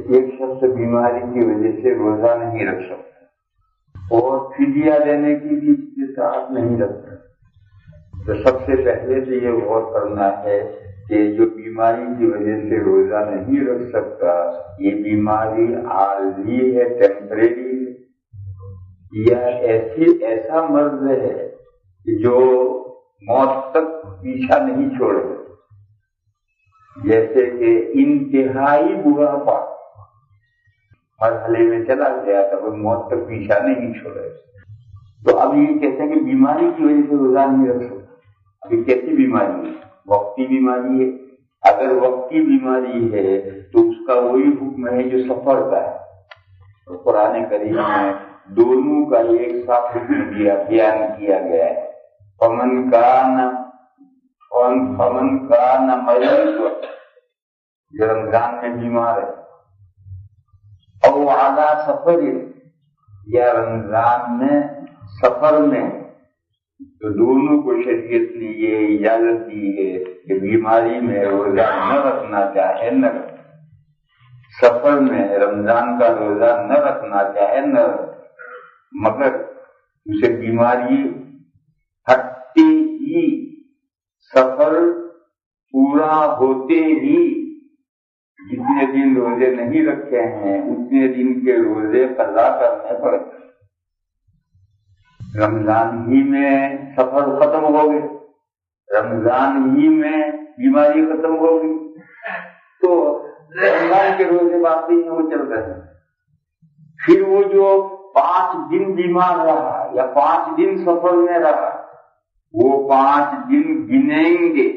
ایک شخص بیماری کی وجہ سے روزہ نہیں رکھ سکتا اور فدیہ دینے کی بھی استطاعت نہیں رکھتا، تو سب سے پہلے تو یہ غور کرنا ہے کہ جو بیماری کی وجہ سے روزہ نہیں رکھ سکتا، یہ بیماری عارضی ہے، ٹیمپریری ہے، یا ایسا مرض ہے جو موت تک پیچھا نہیں چھوڑے، جیسے کہ انتہائی بڑھاپا مرحلے میں چلا گیا تھا، وہ موت تک پیچھا نہیں چھوڑے۔ تو اب یہ کہتے ہیں کہ بیماری کی وجہ سے روزہ نہیں رکھ سکتا۔ ابھی کیسی بیماری ہے؟ وقتی بیماری ہے۔ اگر وقتی بیماری ہے تو اس کا وہی حکم ہے جو سفر کا ہے، تو قرآن کریم میں دونوں کا ایک ساتھ حکم بیان کیا گیا ہے۔ فمن کان مریض، جو رمضان میں بیمار ہے، او علی سفر، یا رمضان میں سفر میں، تو دونوں کو شریعت نے یہ اجازت دی ہے کہ بیماری میں روزہ نہ رکھنا چاہے نہ رکھے، سفر میں رمضان کا روزہ نہ رکھنا چاہے نہ رکھے، مگر اسے بیماری ہٹتے ہی، سفر پورا ہوتے ہی جتنے دن روزے نہیں رکھے ہیں اتنے دن کے روزے قضا کرنے پڑتے۔ رمضان ہی میں سفر ختم ہو گئے، رمضان ہی میں بیماری ختم ہو گئی، تو رمضان کے روزے باقی ہیں، وہ چل رہے ہیں۔ پھر وہ جو 5 دن بیمار رہا یا 5 دن سفر میں رہا، وہ 5 دن گنیں گے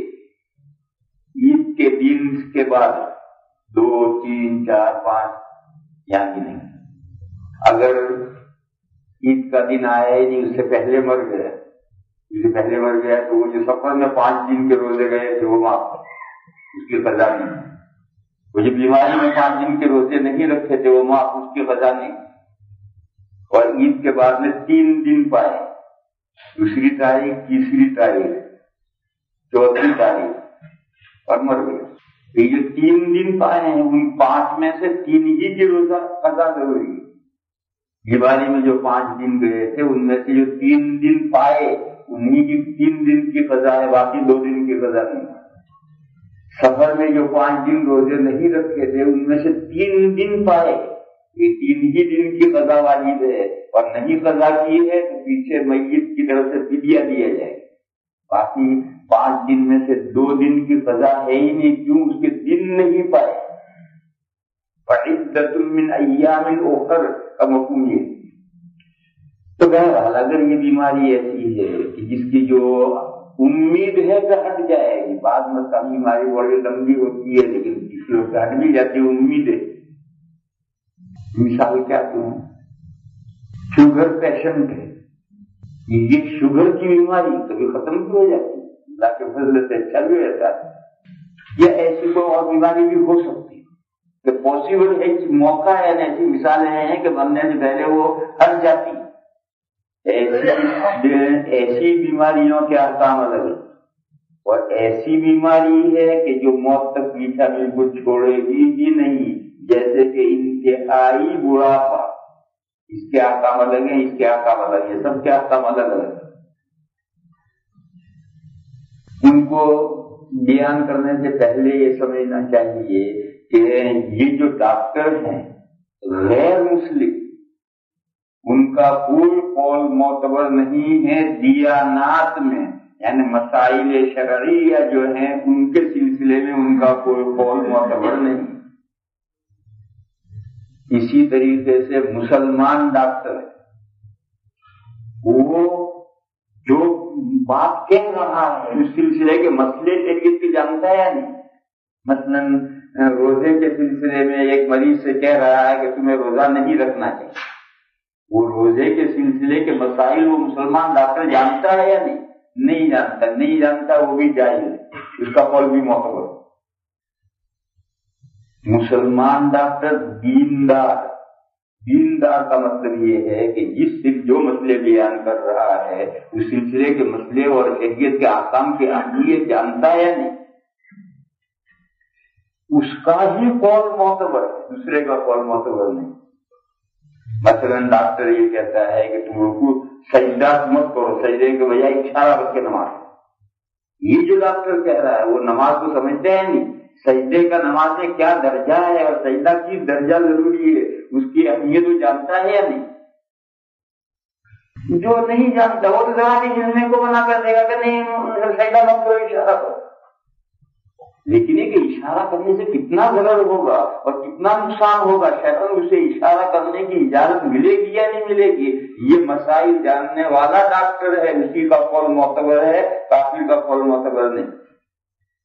عید کے دن کے بعد، 2 3 4 5 یہاں گنیں گے۔ اگر عید کا دن آیا ہی نہیں، اس سے پہلے مر گیا، تو وہ جو سفر میں 5 دن کے روزے گئے تھے وہ معاف، اس کی قضا نہیں۔ وہ جو بیماری میں 5 دن کے روزے نہیں رکھے تھے وہ معاف، اس کی قضا نہیں۔ اور عید کے بعد میں 3 دن پائے، دوسری تاریخ، تیسری تاریخ، چوتھی تاریخ، اور مر گیا۔ یہ جو 3 دن پائے ہیں ان 5 میں سے 3 ہی کی روزہ قضا ضروری ہے۔ بیماری میں جو 5 دن گئے تھے ان میں سے جو 3 دن پائے انہی کی 3 دن کی قضا ہے، باقی 2 دن کی قضا نہیں۔ سفر میں جو 5 دن روزے نہیں رکھے تھے ان میں سے 3 دن پائے، یہ 3 ہی دن کی قضا واجب ہے، اور نہیں قضا کی ہے تو پیچھے میت کی طرف سے فدیہ دیا جائے، باقی 5 دن میں سے 2 دن کی قضا ہے ہی نہیں، کیوں؟ اس کے دن نہیں پائے۔ فعدۃ من ایام اخر کا مفہوم یہ۔ تو بہرحال اگر یہ بیماری ایسی ہے کہ جس کی جو امید ہے کہ ہٹ جائے گی، بعض مثلا بیماری بڑی لمبی ہوتی ہے لیکن کسی وقت ہٹ بھی جاتی ہے، امید ہے۔ مثال کیا دوں؟ شوگر پیشنٹ ہے، یہ شوگر کی بیماری کبھی ختم بھی ہو جاتی ہے، اللہ کے فضل سے اچھا بھی رہتا ہے، یا ایسی کوئی اور بیماری بھی ہو سکتی ہے کہ پاسبل ہے، موقع ہے، ایسی مثالیں ہیں کہ مرنے سے پہلے وہ ہٹ جاتی۔ ایسی بیماریوں کے احکام الگ ہیں، اور ایسی بیماری ہے کہ جو موت تک پیچھا بالکل چھوڑے گی نہیں، جیسے کہ انتہائی بڑھاپا، اس کے احکام الگ ہیں، اس کے احکام الگ ہیں، سب کے احکام الگ الگ ہیں۔ ان کو بیان کرنے سے پہلے یہ سمجھنا چاہیے کہ یہ جو ڈاکٹر ہیں غیر مسلم، ان کا کوئی قول معتبر نہیں ہے دیانات میں، یعنی مسائل شرعیہ جو ہیں ان کے سلسلے میں ان کا کوئی قول معتبر نہیں۔ اسی طریقے سے مسلمان ڈاکٹر وہ جو بات کہہ رہا ہے اس سلسلے کے مسئلے شریعت کے جانتا ہے یا نہیں؟ مثلاً روزے کے سلسلے میں ایک مریض سے کہہ رہا ہے کہ تمہیں روزہ نہیں رکھنا چاہیے، وہ روزے کے سلسلے کے مسائل وہ مسلمان ڈاکٹر جانتا ہے یا نہیں؟ نہیں جانتا، وہ بھی جائز ہے، اس کا قول بھی معتبر۔ مسلمان ڈاکٹر دیندار کا مطلب یہ ہے کہ جو مسئلے بیان کر رہا ہے اس سلسلے کے مسئلے اور شریعت کے احکام کی اہمیت جانتا ہے یا نہیں؟ اس کا ہی قول معتبر ہے، دوسرے کا قول معتبر نہیں۔ مثلاً ڈاکٹر یہ کہتا ہے کہ تم رکوع سجدہ مت کرو، سجدے کے بجائے اشارہ کر کے نماز، یہ جو ڈاکٹر کہہ رہا ہے وہ نماز کو سمجھتے ہیں نہیں، سجدے کا نماز میں کیا درجہ ہے اور سجدہ کی درجہ ضروری ہے، اس کی اہمیت وہ جانتا ہے یا نہیں؟ جو نہیں جانتا وہ تو زبانی جلنے کو منع کر دے گا کہ نہیں سجدہ مت کرو، اشارہ کرو۔ لیکن یہ کہ اشارہ کرنے سے کتنا ضرر ہوگا اور کتنا نقصان ہوگا، شیطان اسے اشارہ کرنے کی اجازت ملے گی یا نہیں ملے گی، یہ مسائل جاننے والا ڈاکٹر ہے، اسی کا قول معتبر ہے، کافر کا قول معتبر نہیں۔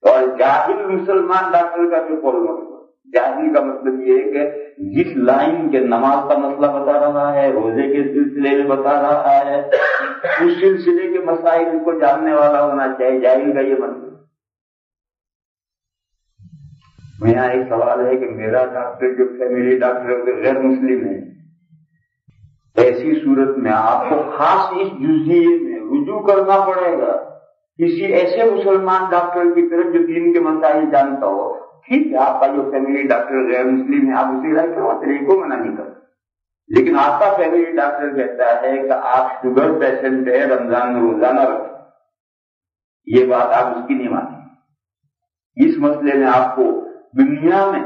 اور جاہل مسلمان ڈاکٹر کا جو قول معتبر، جاہل کا مطلب یہ ہے کہ جس لائن کے نماز کا مسئلہ بتا رہا ہے، روزے کے سلسلے میں بتا رہا ہے، اس سلسلے کے مسائل کو جاننے والا ہونا چاہیے، جاہل کا یہ مطلب۔ یہاں ایک سوال ہے کہ میرا ڈاکٹر جو فیملی ڈاکٹر ہے غیر مسلم ہے، ایسی صورت میں آپ کو خاص اس جزئیے میں رجوع کرنا پڑے گا کسی ایسے مسلمان ڈاکٹر کی طرف جو دین کے مسائل جانتا ہو۔ ٹھیک ہے، آپ کا جو فیملی ڈاکٹر غیر مسلم ہے آپ اسے علاج کرواتے رہیے، کو منع نہیں کرتے، لیکن آپ کا فیملی ڈاکٹر کہتا ہے کہ آپ شوگر پیشنٹ ہے، رمضان میں روزہ نہ رکھیں، یہ بات آپ اس کی نہیں مانیں۔ اس مسئلے میں آپ کو دنیا میں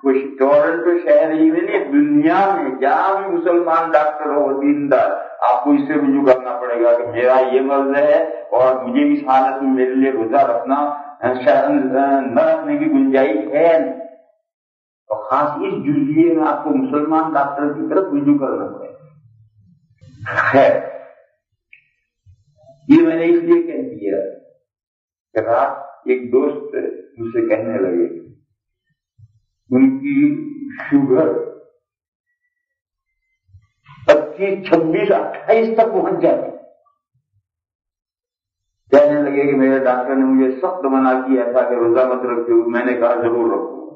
کوئی ٹورنٹو شہر ہی میں نہیں، دنیا میں جہاں بھی مسلمان ڈاکٹر ہو دیندار، آپ کو اس سے رجوع کرنا پڑے گا کہ میرا یہ مرض ہے اور مجھے اس حالت میں میرے لیے روزہ رکھنا نہ رکھنے کی گنجائش ہے نہیں، اور خاص اس جزئیے میں آپ کو مسلمان ڈاکٹر کی طرف رجوع کرنا پڑے گا۔ خیر، یہ میں نے اس لیے کہہ دیا کہ رات ایک دوست مجھ سے کہنے لگے ان کی شوگر 25, 26, 28 تک پہنچ جاتی، کہنے لگے کہ میرے ڈاکٹر نے مجھے سخت منع کیا تھا کہ روزہ مت رکھو، میں نے کہا ضرور رکھوں گا،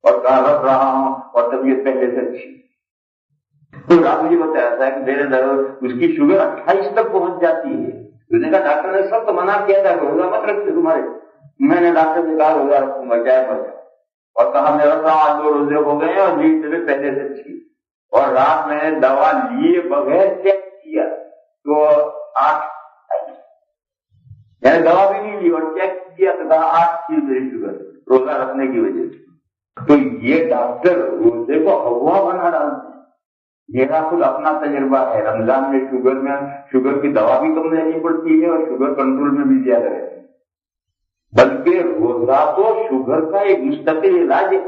اور کہا رکھ رہا ہوں اور طبیعت پہلے سے اچھی۔ تو آپ مجھے بتایا تھا کہ میرے اس کی شوگر 28 تک پہنچ جاتی ہے، اس نے کہا ڈاکٹر نے سخت منع کیا تھا کہ روزہ مت رکھتے تمہارے، میں نے ڈاکٹر سے کہا روزہ رکھوں گا چاہے مر جائے، اور کہا میرا کام 2 روزے ہو گئے اور میری طبیعت پہلے سے اچھی، اور رات میں نے دوا لیے بغیر چیک کیا تو 8 میں نے دوا بھی نہیں لی اور چیک کیا تو کہا 8 تھی میری شوگر روزہ رکھنے کی وجہ سے۔ تو یہ ڈاکٹر روزے کو ہوا بنا ڈالتے ہیں۔ میرا خود اپنا تجربہ ہے، رمضان میں شوگر کی دوا بھی کم لینی پڑتی ہے اور شوگر کنٹرول میں بھی زیادہ رہتی ہے، بلکہ روزہ تو شوگر کا ایک مستقل علاج ہے۔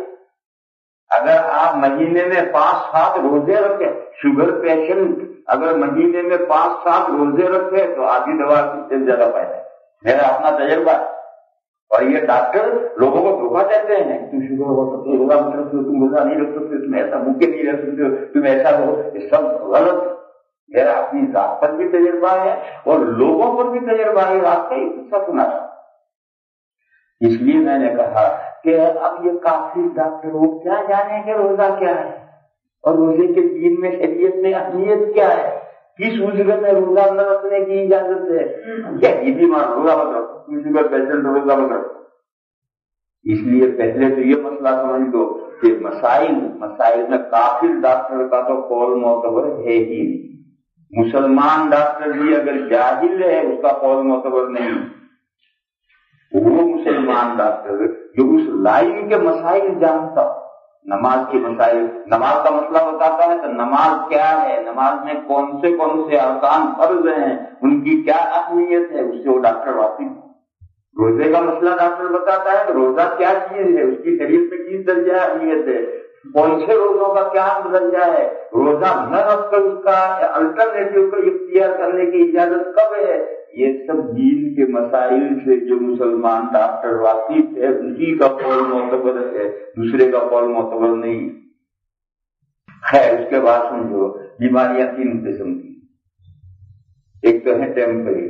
اگر آپ مہینے میں 5-7 روزے رکھے، شوگر پیشنٹ اگر مہینے میں 5-7 روزے رکھے تو آدھی دوا سے زیادہ فائدہ ہے، میرا اپنا تجربہ ہے۔ اور یہ ڈاکٹر لوگوں کو دھوکہ دیتے ہیں، تم شوگر ہو سکتے ہو روزہ نہیں رکھ سکتے، تم روزہ نہیں رکھ سکتے، تم ایسا بھوکے نہیں رہ سکتے ہو، تم ایسا ہو، یہ سب غلط ہے۔ میرا اپنی ذات پر بھی تجربہ ہے اور لوگوں پر بھی تجربہ ہے، آپ کا ہی قصہ سنا رہا۔ اس لیے میں نے کہا کہ اب یہ کافر ڈاکٹر وہ کیا جانے کہ روزہ کیا ہے اور روزے کے دین میں شریعت میں اہمیت کیا ہے، کس وجہ میں روزہ نہ رکھنے کی اجازت ہے، کیا یہ بھی مان روزہ مت رکھو، شوگر پیشنٹ روزہ مت رکھو۔ اس لیے پہلے تو یہ مسئلہ سمجھ دو کہ مسائل میں کافر ڈاکٹر کا تو قول معتبر ہے ہی نہیں، مسلمان ڈاکٹر بھی اگر جاہل ہے اس کا قول معتبر نہیں۔ وہ مسلمان ڈاکٹر جو اس لائن کے مسائل جانتا ہو، نماز کے مسائل، نماز کا مسئلہ بتاتا ہے تو نماز کیا ہے، نماز میں کون سے ارکان فرض ہیں، ان کی کیا اہمیت ہے، اس سے وہ ڈاکٹر واقف ہے۔ روزے کا مسئلہ ڈاکٹر بتاتا ہے کہ روزہ کیا چیز ہے، اس کی شریعت میں کس درجہ اہمیت ہے، کون سے روزوں کا کیا درجہ ہے، روزہ نہ رکھ کر اس کا الٹرنیٹو کو اختیار کرنے کی اجازت کب ہے، یہ سب دین کے مسائل سے جو مسلمان ڈاکٹر واقف ہے اسی کا قول معتبر ہے، دوسرے کا قول معتبر نہیں۔ خیر، اس کے بعد سمجھو بیماریاں 3 قسم کی، ایک تو ہے ٹیمپرری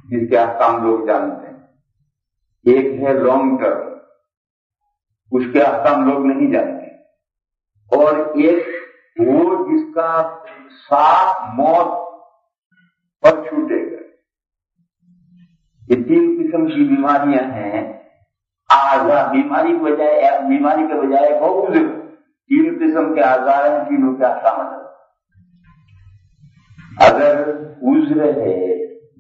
جس کے احکام لوگ جانتے ہیں، ایک ہے لانگ ٹرم اس کے احکام لوگ نہیں جانتے، اور ایک وہ جس کا ساتھ موت پر چھوٹے گا۔ یہ 3 قسم کی بیماریاں ہیں، اعضاء بیماری کے بجائے ایک اور عذر. 3 قسم کے اعضاء ہیں، تینوں کے احکام ہیں. اگر عذر ہے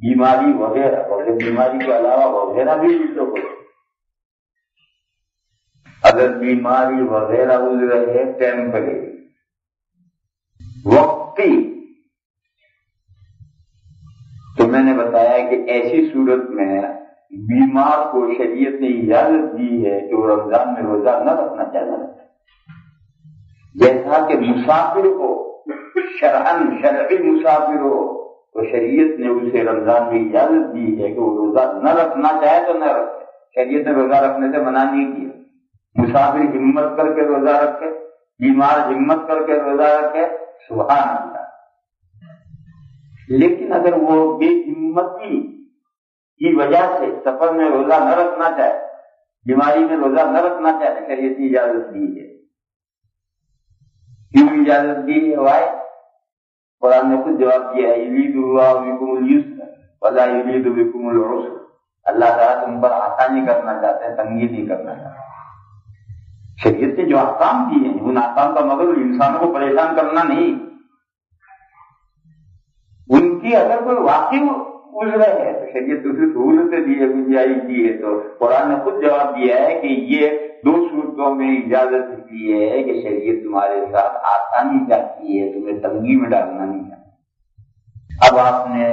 بیماری وغیرہ اور بیماری کے علاوہ وغیرہ بھی عذر ہو، اگر بیماری وغیرہ عذر ہے ٹیمپریری وقتی، تو میں نے بتایا کہ ایسی صورت میں بیمار کو شریعت نے اجازت دی ہے کہ وہ رمضان میں روزہ نہ رکھنا چاہتا ہے. جیسا کہ مسافر ہو، شرعی مسافر ہو، تو شریعت نے اسے رمضان میں اجازت دی ہے کہ وہ روزہ نہ رکھنا چاہے تو نہ رکھے. شریعت نے روزہ رکھنے سے منع نہیں کیا. مسافر ہمت کر کے روزہ رکھے، بیمار ہمت کر کے روزہ رکھے، سبحان اللہ. لیکن اگر وہ بے ہمتی کی وجہ سے سفر میں روزہ نہ رکھنا چاہے، بیماری میں روزہ نہ رکھنا چاہے، شریعت نے اجازت دی ہے. کیوں اجازت دی ہے؟ وائے قرآن نے خود جواب دیا ہے، یرید اللہ بکم الیسر ولا یرید بکم العسر. اللہ تعالیٰ تم پر آسانی کرنا چاہتے ہیں، تنگی نہیں کرنا چاہتے. شریعت نے جو احکام دیے ہیں ان احکام کا مطلب انسانوں کو پریشان کرنا نہیں. ان کی اگر کوئی واقعی عذر ہے تو شریعت اسے سہولتیں دی ہے، گنجائش دی ہے. تو قرآن نے خود جواب دیا ہے کہ یہ 2 صورتوں میں اجازت دی ہے کہ شریعت تمہارے ساتھ آسانی چاہتی ہے، تمہیں تنگی میں ڈالنا نہیں چاہتی. اب آپ نے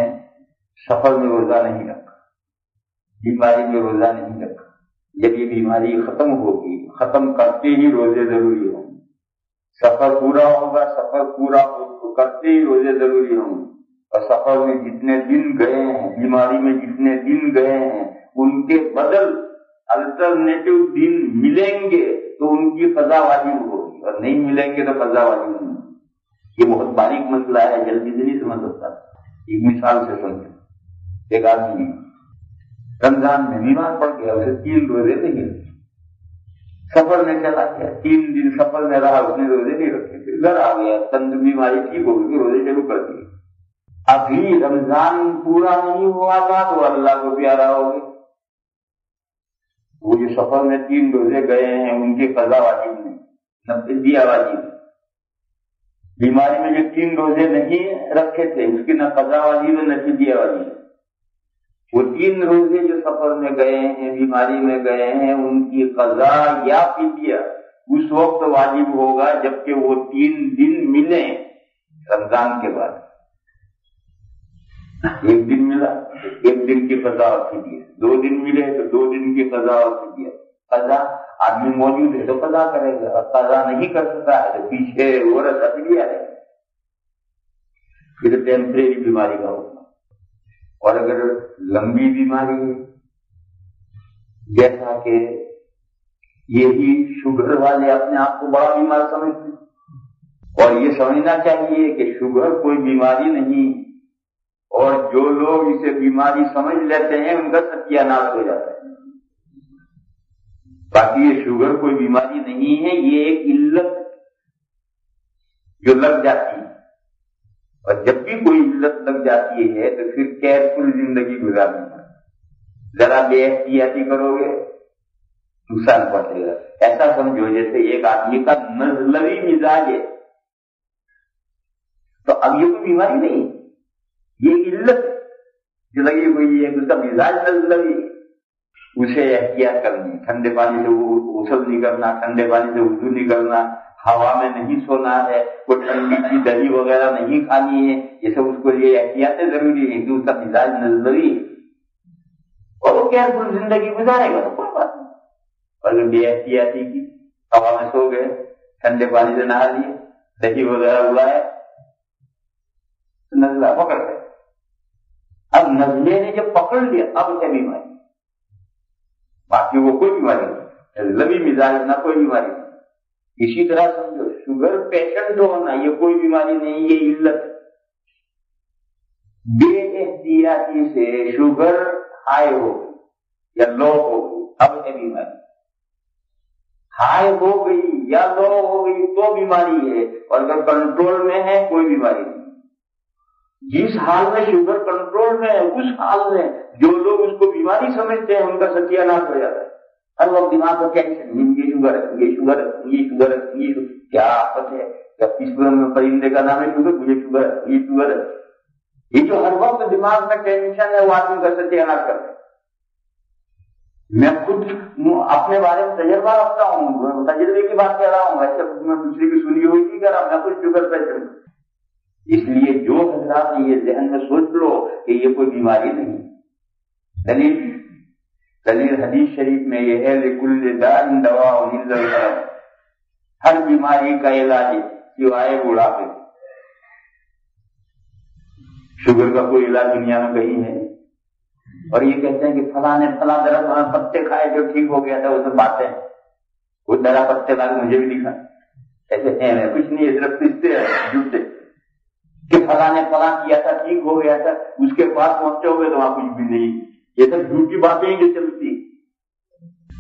سفر میں روزہ نہیں رکھا، بیماری میں روزہ نہیں رکھا. جب یہ بیماری ختم ہوگی، ختم کرتے ہی روزے ضروری ہوں گے. سفر پورا ہوگا، سفر پورا کرتے ہی روزے ضروری ہوں گے. اور سفر میں جتنے دن گئے ہیں، بیماری میں جتنے دن گئے ہیں، ان کے بدل الٹرنیٹو دن ملیں گے تو ان کی قضا واجب ہوگی، اور نہیں ملیں گے تو قضا واجب نہیں ہوگی. یہ بہت باریک مسئلہ ہے، جلدی سے نہیں سمجھ سکتا. ایک مثال سے سمجھیں. ایک آدمی رمضان میں بیمار پڑ گیا، اسے 3 روزے نہیں رکھے. سفر میں چلا گیا، 3 دن سفر میں رہا، اس نے روزے نہیں رکھے. پھر گھر آ گیا، تند بیماری ٹھیک ہو گئی، روزے شروع کر دیے. ابھی رمضان پورا نہیں ہوا تھا تو اللہ کو پیارا ہو گئی. وہ جو سفر میں 3 روزے گئے ہیں ان کی قضا واجب نہیں، نہ فدیہ واجب. بیماری میں جو 3 روزے نہیں رکھے تھے اس کی نہ قضا واجب ہے نہ فدیہ واجب. وہ 3 روزے جو سفر میں گئے ہیں، بیماری میں گئے ہیں، ان کی قضا یا فدیہ اس وقت واجب ہوگا جبکہ وہ 3 دن ملیں رمضان کے بعد. 1 دن ملا، 1 دن کی قضا اور فدیہ. 2 دن ملے تو 2 دن کی قضا اور فدیہ. قضا آدمی موجود ہے تو قضا کرے گا، اور قضا نہیں کر سکتا ہے تو پیچھے ورثہ فدیہ ہے. پھر ٹیمپریری بیماری کا حکم. اور اگر لمبی بیماری ہے، جیسا کہ یہی شوگر والے اپنے آپ کو بڑا بیمار سمجھتے ہیں، اور یہ سمجھنا چاہیے کہ شوگر کوئی بیماری نہیں، اور جو لوگ اسے بیماری سمجھ لیتے ہیں ان کا ستیہ ناش ہو جاتا ہے. باقی یہ شوگر کوئی بیماری نہیں ہے، یہ ایک علت جو لگ جاتی ہے. اور جب بھی کوئی علت لگ جاتی ہے تو پھر کیئرفل زندگی گزارنی ہے. ذرا بے احتیاطی کرو گے نقصان پہنچے گا. ایسا سمجھو جیسے ایک آدمی کا نزلوی مزاج ہے، تو اب یہ کوئی بیماری نہیں، یہ علت جو لگی ہوئی ہے، اس کا مزاج نزلوی، اسے احتیاط کرنی. ٹھنڈے پانی سے غسل نہیں کرنا، ٹھنڈے پانی سے وضو نہیں کرنا، ہوا میں نہیں سونا ہے، کوئی ٹھنڈی کی دہی وغیرہ نہیں کھانی ہے. یہ سب اس کو لیے احتیاطیں ضروری ہے کہ اس کا مزاج نزلوی ہے اور وہ کیئرفل زندگی گزارے گا تو کوئی بات نہیں. اور اگر بے احتیاطی کی، ہوا میں سو گئے، ٹھنڈے پانی سے نہا لیے، دہی وغیرہ اگائے، نزلہ پکڑ گئے. اب نزلے نے جب پکڑ لیا اب ہے بیماری. باقی وہ کوئی بیماری نہیں، نزلوی مزاج نہ کوئی بیماری نہیں. اسی طرح سمجھو شوگر پیشنٹ ہونا یہ کوئی بیماری نہیں، یہ علت. بے احتیاطی سے شوگر ہائی ہو گئی یا لو ہو گئی، اب ہے بیماری. ہائی ہو گئی یا لو ہو گئی تو بیماری ہے، اور اگر کنٹرول میں ہے کوئی بیماری نہیں. جس حال میں شوگر کنٹرول میں ہے اس حال میں جو لوگ اس کو بیماری سمجھتے ہیں ان کا ستیہ ناش ہو جاتا ہے. ہر وقت دماغ کا ٹینشن، یہ شوگر ہے، یہ شوگر ہے، یہ شوگر ہے، یہ کیا آفت ہے؟ اس میں پرندے کا نام ہے شوگر، مجھے شوگر ہے، یہ شوگر ہے. یہ جو ہر وقت دماغ میں ٹینشن ہے وہ آدمی کا ستیہ ناش کرتا ہے. میں خود اپنے بارے میں تجربہ رکھتا ہوں، تجربے کی بات کہہ رہا ہوں، ایسے میں دوسری کی سنی ہوئی نہیں کہہ رہا، میں خود شوگر پیشنٹ. اس لیے جو حضرات یہ ذہن میں سوچ لو کہ یہ کوئی بیماری نہیں. دلیل حدیث شریف میں یہ ہے لِكُلِّ دَاءٍ دَوَاءٌ إِلَّا الْمَرَض، ہر بیماری کا علاج سوائے بڑھاپے. شوگر کا کوئی علاج دنیا میں کہیں ہے؟ اور یہ کہتے ہیں کہ فلاں نے فلاں درخت پتے کھائے جو ٹھیک ہو گیا تھا، وہ سب باتیں ہیں. وہ درا پتے لا کے مجھے بھی دکھا، ایسے ہیں کچھ نہیں ہے، درخت اس سے جھوٹے کہ فلاں نے فلاں کیا تھا ٹھیک ہو گیا تھا، اس کے پاس پہنچے ہوئے تو وہاں کچھ بھی نہیں. یہ سب جھوٹی باتیں ہیں جو چلتی.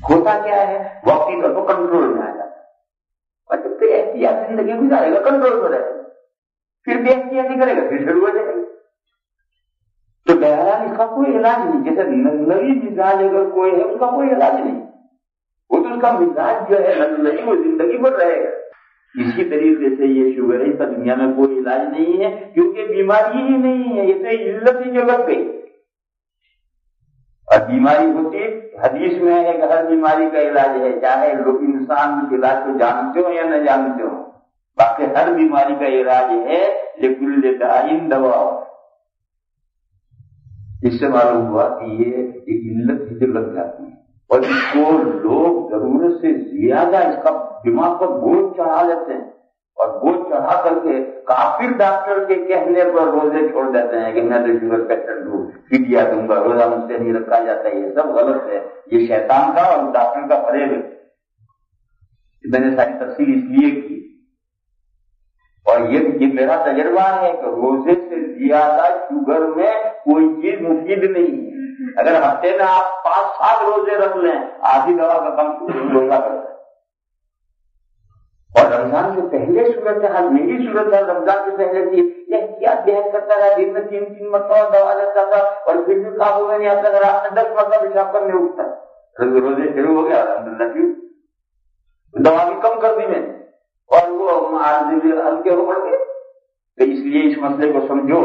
ہوتا کیا ہے؟ وقتی طور پر کنٹرول میں آ جاتا ہے، اور جب تو احتیاط زندگی گزارے گا کنٹرول میں رہے گا، پھر بھی احتیاط نہیں کرے گا پھر شروع ہو جائے گا. تو بہرحال اس کا کوئی علاج نہیں. جیسے نئی مزاج اگر کوئی ہے اس کا کوئی علاج نہیں، وہ تو اس کا مزاج جو ہے نئی وہ زندگی بھر رہے گا. اسی طریقے سے یہ شوگر ہے، اس کا دنیا میں کوئی علاج نہیں ہے، کیونکہ بیماری ہی نہیں ہے، یہ تو علت ہی جو لگ گئی. اور بیماری ہوتی حدیث میں ہے کہ ہر بیماری کا علاج ہے، چاہے لوگ انسان اس علاج کو جانتے ہو یا نہ جانتے ہو، باقی ہر بیماری کا علاج ہے. لِكُلِّ دَاءٍ دَوَاءٌ. اس سے معلوم ہوا کہ یہ ایک علت ہی جو لگ جاتی ہے، اور اس کو لوگ ضرورت سے زیادہ اس کا دماغ پر بوجھ چڑھا لیتے ہیں، اور بوجھ چڑھا کر کے کافر ڈاکٹر کے کہنے پر روزے چھوڑ دیتے ہیں کہ میں تو شوگر پیشنٹ ہوں، فدیہ دوں گا، روزہ مجھ سے نہیں رکھا جاتا. یہ سب غلط ہے، یہ شیطان کا اور ڈاکٹر کا فریب ہے. میں نے ساری تفصیل اس لیے کی، اور یہ میرا تجربہ ہے کہ روزے سے زیادہ شوگر میں کوئی چیز مفید نہیں ہے. اگر ہفتے میں آپ 5-7 روزے رکھ لیں، آدھی دوا کا کم روزہ کرتا ہے. اور رمضان سے پہلے صورت حال میری صورت حال رمضان سے پہلے تھی، احتیاط بہت کرتا رہا، دن میں 3 مرتبہ دوا لیتا تھا، اور پھر بھی قابو میں نہیں آتا تھا. رات میں 10 مرتبہ پیشاب کرنے اٹھتا. روزے شروع ہو گیا الحمدللہ، کیوں دوا بھی کم کر دی میں، اور وہ ہلکے ہو پڑ گئے. تو اس لیے اس مسئلے کو سمجھو.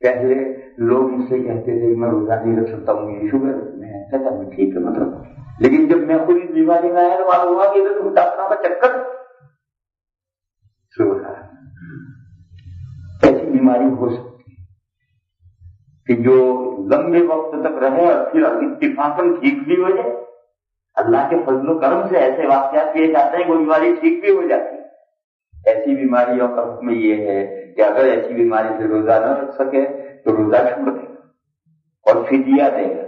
پہلے لوگ اس سے کہتے تھے میں روزہ نہیں رکھ سکتا ہوں، یہ شوگر میں کہتا ہوں ٹھیک ہے مطلب. لیکن جب میں خود اس بیماری میں آیا تو معلوم ہوا کہ تم ڈاکٹروں کا چکر. ایسی بیماری ہو سکتی ہے کہ جو لمبے وقت تک رہے اور پھر اتفاقاً ٹھیک بھی ہو جائے. اللہ کے فضل و کرم سے ایسے واقعات پیش آتے ہیں کہ وہ بیماری ٹھیک بھی ہو جاتی ہے. ایسی بیماریوں کا حکم یہ ہے کہ اگر ایسی بیماری سے روزہ نہ رکھ سکے تو روزہ چھوڑ دے گا اور فدیہ دے گا.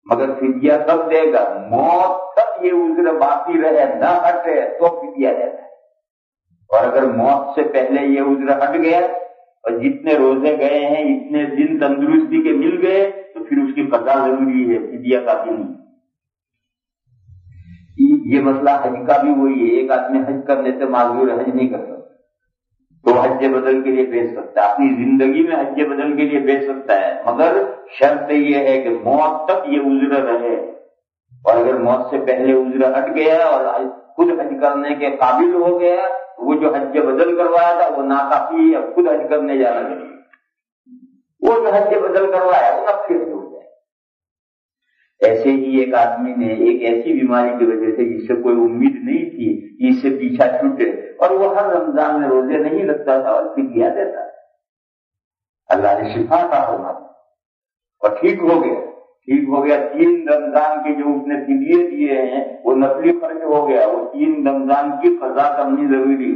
مگر فدیہ کب دے گا؟ موت تک یہ عذر باقی رہے نہ ہٹے تو فدیہ دیتا ہے. اور اگر موت سے پہلے یہ عذر ہٹ گیا اور جتنے روزے گئے ہیں اتنے دن تندرستی کے مل گئے تو پھر اس کی قضا ضروری ہے، فدیہ کافی نہیں. یہ مسئلہ حج کا بھی وہی ہے. ایک آدمی حج کرنے سے معذور حج نہیں کر سکتا تو حج بدل کے لیے بھیج سکتا ہے، اپنی زندگی میں حج بدل کے لیے بھیج سکتا ہے، مگر شرط یہ ہے کہ موت تک یہ عذر رہے. اور اگر موت سے پہلے عذر ہٹ گیا اور خود حج کرنے کے قابل ہو گیا، وہ جو حج بدل کروایا تھا وہ ناکافی ہے، خود حج کرنے جانا چاہیے. وہ جو حج بدل کروایا وہ اب پھر ہو جائے. ایسے ہی ایک آدمی نے ایک ایسی بیماری کی وجہ سے جس سے کوئی امید نہیں تھی اس سے پیچھا چھوٹے، اور وہ ہر رمضان میں روزے نہیں رکھتا تھا اور فدیہ دیتا. اللہ نے شفا عطا فرما اور ٹھیک ہو گیا. 3 رمضان کے جو اس نے فدیے دیے ہیں وہ نفلی خرچ ہو گیا. وہ 3 رمضان کی قضا کرنی ضروری.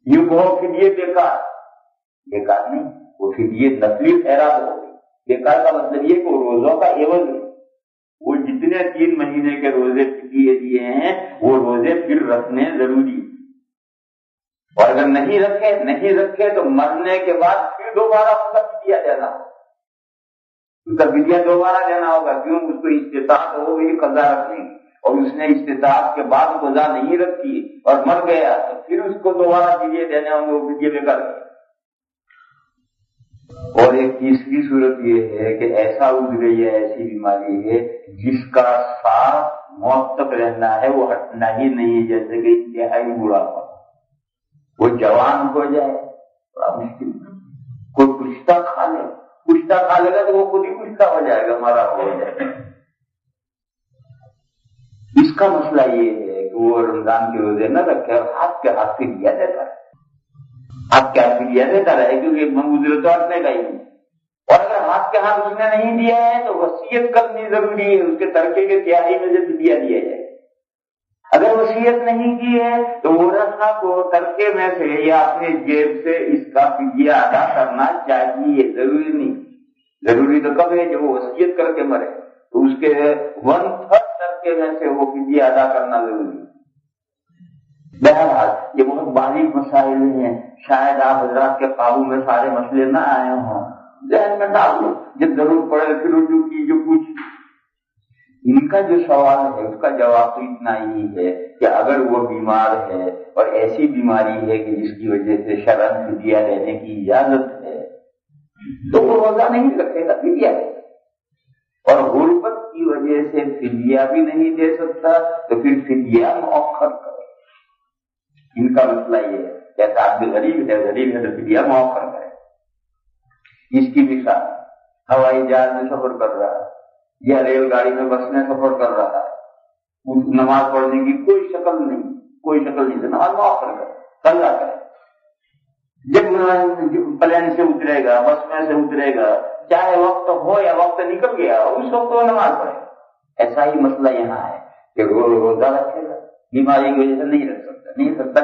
یوں کہو فدیے بیکار نہیں، وہ فدیے نفلی خیرات ہو گئی. بیکار کا مطلب یہ کہ روزوں کا عوض ہے. وہ جتنے 3 مہینے کے روزے فدیے دیے ہیں وہ روزے پھر رکھنے ضروری. اور اگر نہیں رکھے تو مرنے کے بعد پھر دوبارہ اس کا فدیہ دینا ہوگا. اس کا فدیہ دوبارہ دینا ہوگا. کیوں؟ اس کو استطاعت ہو گئی قضا رکھنی، اور اس نے استطاعت کے بعد قضا نہیں رکھی اور مر گیا تو پھر اس کو دوبارہ فدیے دینے ہوں گے، وہ فدیے بے کر. اور ایک تیسری صورت یہ ہے کہ ایسا عذر یا ایسی بیماری ہے جس کا ساتھ موت تک رہنا ہے، وہ ہٹنا ہی نہیں ہے، جیسے کہ انتہائی بڑھاپا۔ وہ جوان ہو جائے بڑا مشکل، کوئی کشتہ کھا لے گا تو وہ خود ہی کشتہ ہو جائے گا، مرا ہو جائے گا۔ اس کا مسئلہ یہ ہے کہ وہ رمضان کے روزے نہ رکھے اور ہاتھ کے ہاتھ فدیہ دیتا ہے، ہاتھ کے ہاتھ فدیہ دیتا رہے، کیونکہ منگوزر تو ہٹنے کا ہی نہیں۔ اور اگر ہاتھ کے ہاتھ اس نے نہیں دیا ہے تو وصیت کرنی ضروری ہے، اس کے ترکے کے تہائی میں سے فدیہ دیا جائے۔ اگر وصیت نہیں کی ہے تو ورثہ کو ترکے میں سے یا اپنے جیب سے اس کا فدیہ ادا کرنا چاہیے، ضروری نہیں۔ ضروری تو کب ہے جب وہ وصیت کر کے مرے، تو اس کے 1/3 ترکے میں سے وہ فدیہ ادا کرنا ضروری ہے۔ بہرحال یہ بہت باریک مسائل ہیں، شاید آپ حضرات کے قابو میں سارے مسئلے نہ آئے ہوں، ذہن میں ڈال لو، جب ضرور پڑے پھر رجوع کی جو کچھ۔ ان کا جو سوال ہے اس کا جواب تو اتنا ہی ہے کہ اگر وہ بیمار ہے اور ایسی بیماری ہے کہ جس کی وجہ سے شرعاً فدیہ لینے کی اجازت ہے تو وہ روزہ نہیں رکھے گا، فدیہ لے گا۔ اور غربت کی وجہ سے فدیہ بھی نہیں دے سکتا تو پھر فدیہ مؤخر کرے۔ ان کا مسئلہ یہ ہے کہ آدمی غریب ہے تو فدیہ مؤخر کرے۔ اس کی مثال ہوائی جہاز میں سفر کر رہا ہے یا ریل گاڑی میں بس میں سفر کر رہا ہے، نماز پڑھنے کی کوئی شکل نہیں تو نماز مؤخر کرے، قضا کرے۔ جب پلین سے اترے گا، بس میں سے اترے گا، چاہے وقت ہو یا وقت نکل گیا اس وقت وہ نماز پڑھے۔ ایسا ہی مسئلہ یہاں ہے کہ روزہ رکھے گا، بیماری کی وجہ سے نہیں رکھ سکتا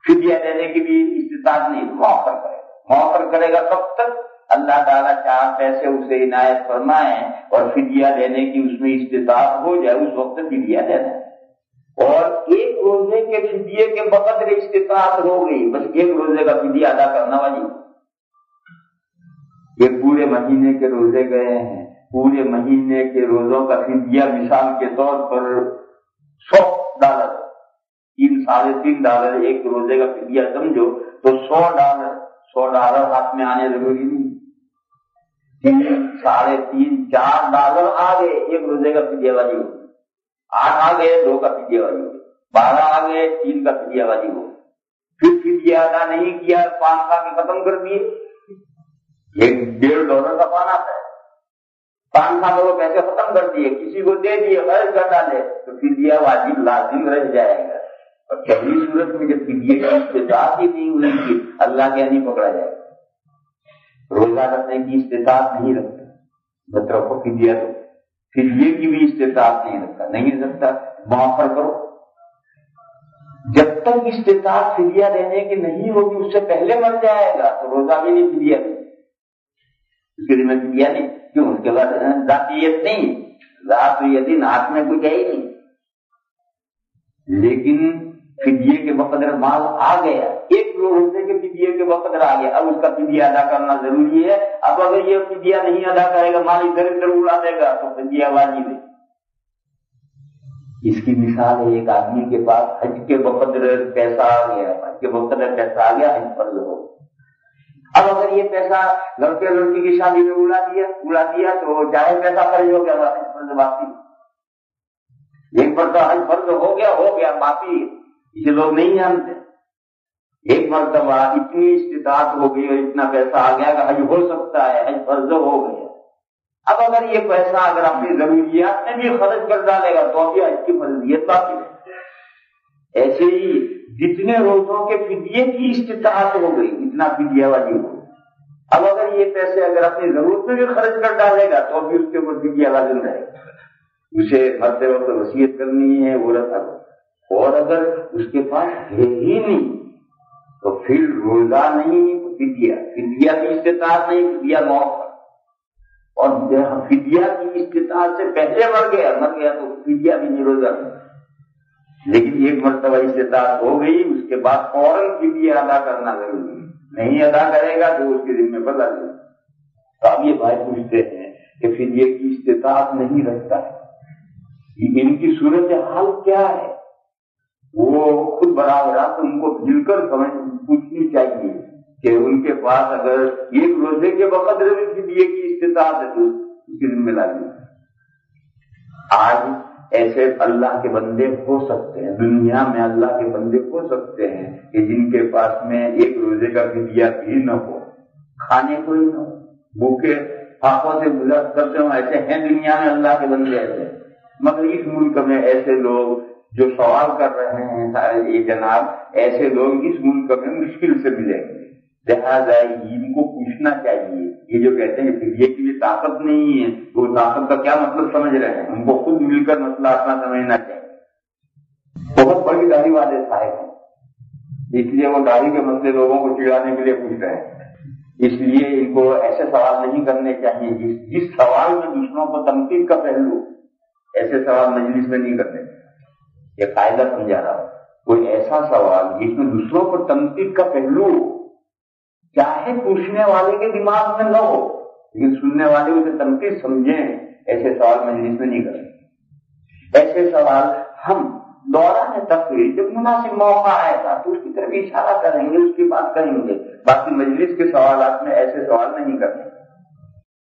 فدیہ دینے کی بھی استطاعت نہیں، مؤخر کرے گا کب تک اللہ تعالیٰ چاہتے سے اسے عنایت فرمائے اور فدیہ دینے کی اس میں استطاعت ہو جائے، اس وقت فدیہ دینا ہے۔ اور ایک روزے کے فدیے کے بقدر استطاعت ہو گئی، بس ایک روزے کا فدیہ ادا کرنا واجب۔ یہ پورے مہینے کے روزے گئے ہیں، پورے مہینے کے روزوں کا فدیہ مثال کے طور پر $100، $3.5 ایک روزے کا فدیہ سمجھو تو $100 ہاتھ میں آنے ضروری نہیں، $3.5 $4 آ گئے، ایک روزے کا فدیہ واجب ہو، 8 آ گئے، 2 کا فدیہ واجب ہو، 12 آ گئے، 3 کا فدیہ واجب ہو۔ پھر فدیہ ادا نہیں کیا، پان کھا کے ختم کر دیے، $1.5 کا پان آتا ہے، پان کھا کے وہ پیسے ختم کر دیے، کسی کو دے دیے، خرچ کر ڈالے تو فدیہ واجب لازم رہ جائے گا۔ اور پہلی صورت میں جب فدیے کی استطاعت ہی نہیں ہوئی تھی، اللہ کے نہیں پکڑا جائے گا۔ روزہ رکھنے کی استطاعت نہیں رکھتا، مطلب کو فدیہ دو، فدیے کی بھی استطاعت نہیں رکھتا، مؤخر کرو۔ جب تک استطاعت فدیہ دینے کی نہیں ہوگی، اس سے پہلے مر جائے گا تو روزہ بھی نہیں، فدیہ نہیں، اس کے لیے فدیہ نہیں، کیوں؟ اس کے بعد ذاتیت نہیں، ذات یدین ہاتھ میں کچھ ہے ہی نہیں۔ لیکن فدیے کے بقدر مال آ گیا، ایک روزے کے فدیے کے بقدر آ گیا، اب اس کا فدیہ ادا کرنا ضروری ہے۔ اب اگر یہ فدیہ نہیں ادا کرے گا، مال ادھر ادھر اڑا دے گا تو فدیہ واجب ہے۔ اس کی مثال ہے ایک آدمی کے پاس حج کے بقدر پیسہ آ گیا، حج حج فرض ہو۔ اب اگر یہ پیسہ لڑکے لڑکی کی شادی میں اڑا دیا تو چاہے پیسہ خرچ ہو گیا، حج فرض باقی، ایک مرتبہ حج فرض ہو گیا باقی، اسے لوگ نہیں جانتے۔ ایک مرتبہ اتنی استطاعت ہو گئی اور اتنا پیسہ آ گیا کہ حج ہو سکتا ہے، حج فرض ہو گیا۔ اب اگر یہ پیسہ اگر اپنی ضروریات میں بھی خرچ کر ڈالے گا تو بھی حج کی فرضیت باقی ہے۔ ایسے ہی جتنے روزوں کے فدیے کی استطاعت ہو گئی اتنا فدیہ واجب ہو۔ اب اگر یہ پیسے اگر اپنی ضرورت میں بھی خرچ کر ڈالے گا تو بھی اس کے اوپر فدیہ لازم رہے گا، اسے مرتے وقت وصیت کرنی ہے ورثہ کو۔ اور اگر اس کے پاس ہے ہی نہیں تو پھر روزہ نہیں، فدیہ کی استطاعت نہیں، فدیہ موقع۔ اور فدیہ کی استطاعت سے پہلے مر گیا تو فدیہ بھی نہیں، روزہ نہیں۔ لیکن ایک مرتبہ استطاعت ہو گئی، اس کے بعد فوراً فدیہ ادا کرنا ضروری ہے، نہیں ادا کرے گا تو اس کے ذمہ پر لازم۔ تو اب یہ بھائی پوچھتے ہیں کہ فدیہ کی استطاعت نہیں رکھتا ہے، ان کی صورت حال کیا ہے؟ وہ خود برابر ان کو مل کر پوچھنی چاہیے کہ ان کے پاس اگر ایک روزے کے بقدر بھی فدیے کی استطاعت ہے تو اس کے ذمہ لازم ہے۔ آج ایسے اللہ کے بندے ہو سکتے ہیں، دنیا میں اللہ کے بندے ہو سکتے ہیں کہ جن کے پاس میں ایک روزے کا فدیہ بھی نہ ہو، کھانے کو ہی نہ ہو، بھوکے آنکھوں سے گزر کرتے ہوں، ایسے ہیں دنیا میں اللہ کے بندے ایسے۔ مگر اس ملک میں ایسے لوگ جو سوال کر رہے ہیں یہ جناب، ایسے لوگ اس ملک میں مشکل سے ملیں گے، لہٰذا ان کو پوچھنا چاہیے۔ یہ جو کہتے ہیں کہ فدیے کے لیے طاقت نہیں ہے، وہ طاقت کا کیا مطلب سمجھ رہے ہیں؟ ان کو خود مل کر مسئلہ اپنا سمجھنا چاہیے۔ بہت بڑی داڑھی والے صاحب ہیں، اس لیے وہ داڑھی کے مسئلے لوگوں کو چڑھانے کے لیے پوچھ رہے ہیں، اس لیے ان کو ایسے سوال نہیں کرنے چاہیے جس سوال میں دوسروں کو تنقید کا پہلو، ایسے سوال مجلس میں نہیں کرنے چاہیے۔ یہ قاعدہ سمجھا رہا ہوں، کوئی ایسا سوال جس میں دوسروں پر تنقید کا پہلو چاہے پوچھنے والے کے دماغ میں نہ ہو لیکن سننے والے اسے تنقید سمجھیں، ایسے سوال مجلس میں نہیں کریں۔ ایسے سوال ہم دوران تقریر جب مناسب موقع آئے گا تو اس کی طرف اشارہ کریں گے، اس کی بات کریں گے، باقی مجلس کے سوالات میں ایسے سوال